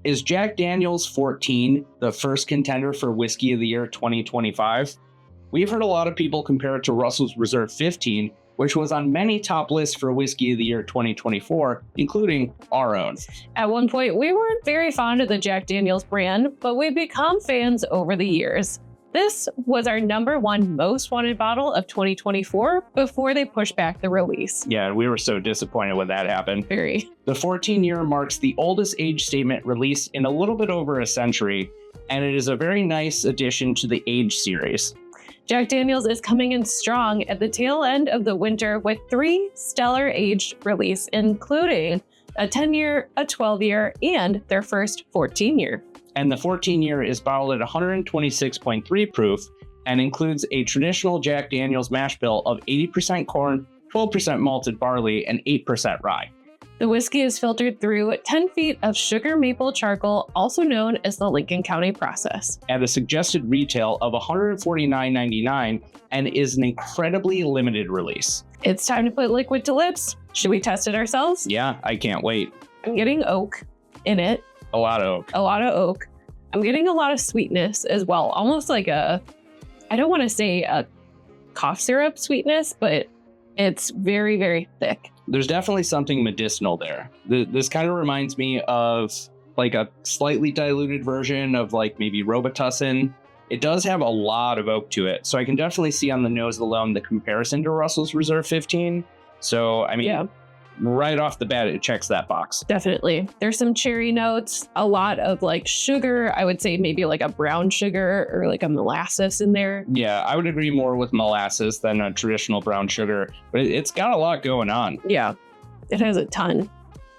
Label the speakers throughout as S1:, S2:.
S1: Is Jack Daniel's 14 the first contender for Whiskey of the Year 2025? We've heard a lot of people compare it to Russell's Reserve 15, which was on many top lists for Whiskey of the Year 2024, including our own.
S2: At one point, we weren't very fond of the Jack Daniel's brand, but we've become fans over the years. This was our #1 most wanted bottle of 2024 before they pushed back the release.
S1: Yeah, we were so disappointed when that happened.
S2: Very.
S1: The 14-year marks the oldest age statement released in a little bit over a century, and it is a very nice addition to the age series.
S2: Jack Daniel's is coming in strong at the tail end of the winter with 3 stellar aged releases, including a 10-year, a 12-year, and their first 14-year.
S1: And the 14-year is bottled at 126.3 proof and includes a traditional Jack Daniel's mash bill of 80% corn, 12% malted barley, and 8% rye.
S2: The whiskey is filtered through 10 feet of sugar maple charcoal, also known as the Lincoln County process,
S1: at a suggested retail of $149.99 and is an incredibly limited release.
S2: It's time to put liquid to lips. Should we test it ourselves?
S1: Yeah, I can't wait.
S2: I'm getting oak in it.
S1: A lot of oak.
S2: A lot of oak. I'm getting a lot of sweetness as well. Almost like I don't want to say a cough syrup sweetness, but it's very, very thick.
S1: There's definitely something medicinal there. This kind of reminds me of like a slightly diluted version of like maybe Robitussin. It does have a lot of oak to it. So I can definitely see on the nose alone the comparison to Russell's Reserve 15. So, I mean, yeah. Right off the bat, it checks that box.
S2: Definitely. There's some cherry notes, a lot of like sugar. I would say maybe like a brown sugar or like a molasses in there.
S1: Yeah, I would agree more with molasses than a traditional brown sugar, but it's got a lot going on.
S2: Yeah, it has a ton.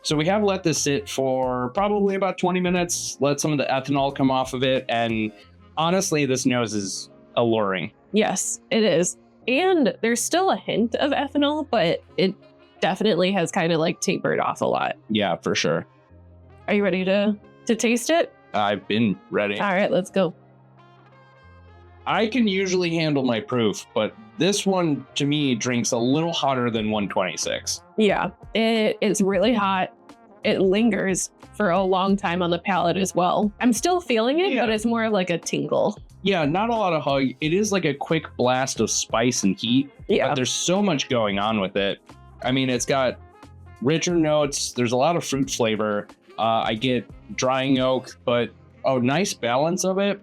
S1: So we have let this sit for probably about 20 minutes, let some of the ethanol come off of it. And honestly, this nose is alluring.
S2: Yes, it is. And there's still a hint of ethanol, but it definitely has kind of like tapered off a lot.
S1: Yeah, for sure.
S2: Are you ready to taste it?
S1: I've been ready.
S2: All right, let's go.
S1: I can usually handle my proof, but this one to me drinks a little hotter than 126.
S2: Yeah, it's really hot. It lingers for a long time on the palate as well. I'm still feeling it, but it's more like a tingle.
S1: Yeah, not a lot of hug. It is like a quick blast of spice and heat.
S2: Yeah.
S1: But there's so much going on with it. I mean, it's got richer notes. There's a lot of fruit flavor. I get drying oak, but a nice balance of it.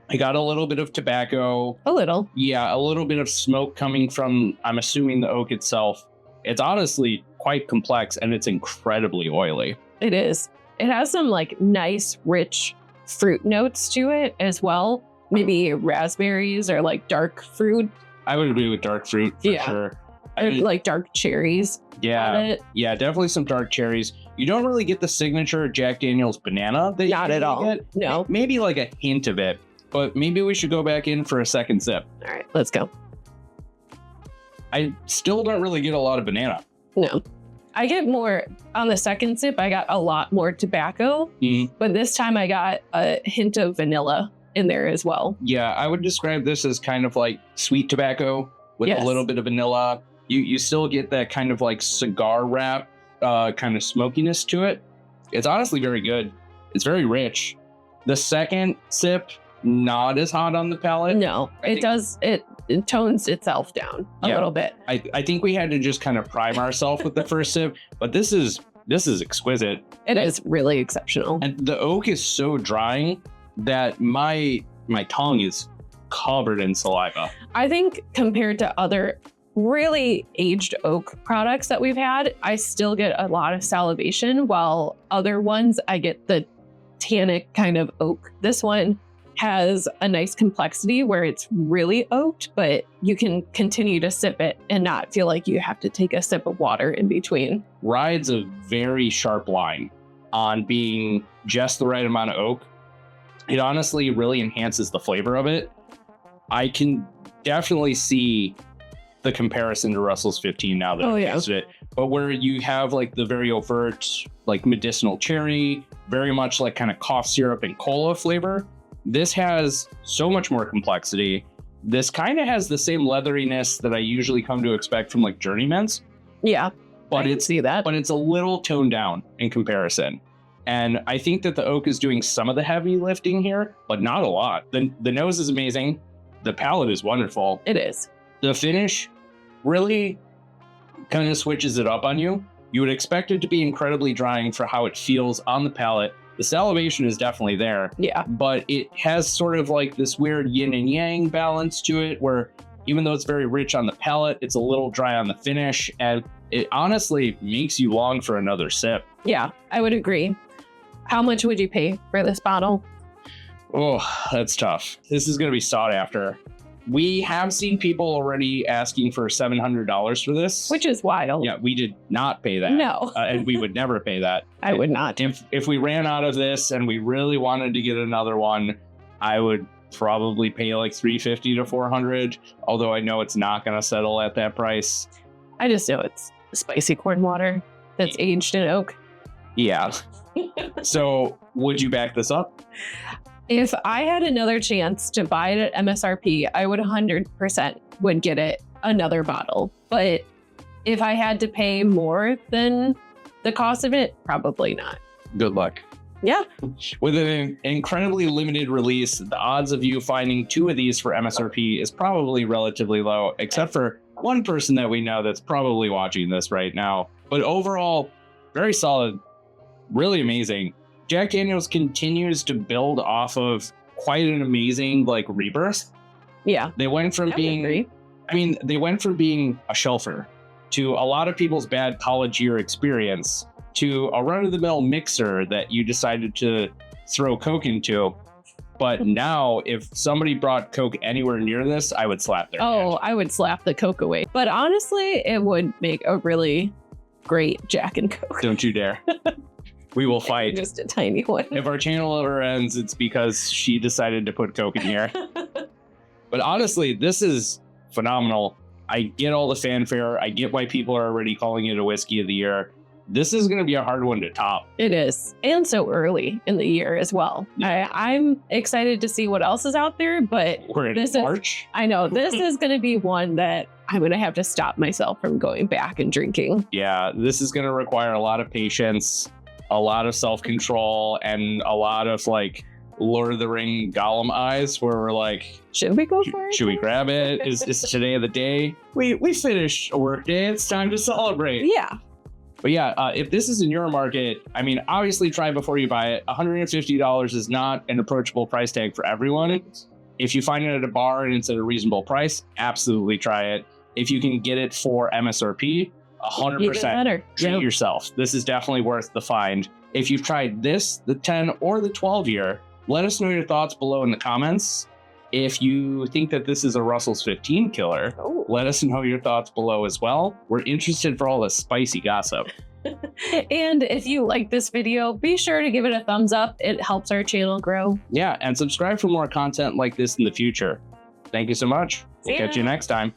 S1: I got a little bit of tobacco.
S2: A little.
S1: Yeah, a little bit of smoke coming from, I'm assuming, the oak itself. It's honestly quite complex and it's incredibly oily.
S2: It is. It has some like nice, rich fruit notes to it as well. Maybe raspberries or like dark fruit.
S1: I would agree with dark fruit for sure.
S2: Like dark cherries.
S1: Yeah, definitely some dark cherries. You don't really get the signature Jack Daniel's banana.
S2: Not at all.
S1: Get.
S2: No.
S1: Maybe like a hint of it, but maybe we should go back in for a second sip.
S2: All right, let's go.
S1: I still don't really get a lot of banana.
S2: No. I get more on the second sip. I got a lot more tobacco, but this time I got a hint of vanilla in there as well.
S1: Yeah, I would describe this as kind of like sweet tobacco with a little bit of vanilla. You still get that kind of like cigar wrap kind of smokiness to it. It's honestly very good. It's very rich. The second sip, not as hot on the palate.
S2: No, it tones itself down a little bit.
S1: I think we had to just kind of prime ourselves with the first sip, but this is exquisite.
S2: It is really exceptional.
S1: And the oak is so drying that my tongue is covered in saliva.
S2: I think compared to other really aged oak products that we've had, I still get a lot of salivation, while other ones I get the tannic kind of oak. This one has a nice complexity where it's really oaked, but you can continue to sip it and not feel like you have to take a sip of water in between.
S1: Rides a very sharp line on being just the right amount of oak. It honestly really enhances the flavor of it. I can definitely see the comparison to Russell's 15 now that I've tasted it. But where you have like the very overt, like medicinal cherry, very much like kind of cough syrup and cola flavor, this has so much more complexity. This kind of has the same leatheriness that I usually come to expect from like Journeyman's.
S2: Yeah,
S1: but
S2: I can see that.
S1: But it's a little toned down in comparison. And I think that the oak is doing some of the heavy lifting here, but not a lot. The nose is amazing. The palate is wonderful.
S2: It is.
S1: The finish really kind of switches it up on you. You would expect it to be incredibly drying for how it feels on the palate. The salivation is definitely there.
S2: Yeah.
S1: But it has sort of like this weird yin and yang balance to it where even though it's very rich on the palate, it's a little dry on the finish. And it honestly makes you long for another sip.
S2: Yeah, I would agree. How much would you pay for this bottle?
S1: Oh, that's tough. This is going to be sought after. We have seen people already asking for $700 for this.
S2: Which is wild.
S1: Yeah, we did not pay that.
S2: No.
S1: And we would never pay that.
S2: I would not.
S1: If we ran out of this and we really wanted to get another one, I would probably pay like $350 to $400, although I know it's not going to settle at that price.
S2: I just know it's spicy corn water that's aged in oak.
S1: Yeah. So would you back this up?
S2: If I had another chance to buy it at MSRP, I would 100% would get it another bottle. But if I had to pay more than the cost of it, probably not.
S1: Good luck.
S2: Yeah.
S1: With an incredibly limited release, the odds of you finding 2 of these for MSRP is probably relatively low, except for one person that we know that's probably watching this right now. But overall, very solid, really amazing. Jack Daniel's continues to build off of quite an amazing rebirth.
S2: Yeah.
S1: They went from being a shelfer to a lot of people's bad college year experience to a run-of-the-mill mixer that you decided to throw Coke into. But now, if somebody brought Coke anywhere near this, I would slap their hand.
S2: I would slap the Coke away. But honestly, it would make a really great Jack and Coke.
S1: Don't you dare. We will fight.
S2: Just a tiny one.
S1: If our channel ever ends, it's because she decided to put Coke in here. But honestly, this is phenomenal. I get all the fanfare. I get why people are already calling it a whiskey of the year. This is going to be a hard one to top.
S2: It is. And so early in the year as well. Yeah. I'm excited to see what else is out there, but
S1: we're in March.
S2: I know this is going to be one that I'm going to have to stop myself from going back and drinking.
S1: Yeah, this is going to require a lot of patience, a lot of self-control, and a lot of Lord of the Ring Gollum eyes where we're like,
S2: should we go for it?
S1: Should we grab it? Is today the day? We finished a work day. It's time to celebrate.
S2: Yeah.
S1: But yeah, if this is in your market, I mean, obviously try before you buy it. $150 is not an approachable price tag for everyone. If you find it at a bar and it's at a reasonable price, absolutely try it. If you can get it for MSRP, 100% treat yourself. This is definitely worth the find. If you've tried this, the 10 or the 12 year, let us know your thoughts below in the comments. If you think that this is a Russell's 15 killer, let us know your thoughts below as well. We're interested for all the spicy gossip.
S2: And if you like this video, be sure to give it a thumbs up. It helps our channel grow.
S1: Yeah, and subscribe for more content like this in the future. Thank you so much. We'll catch you next time.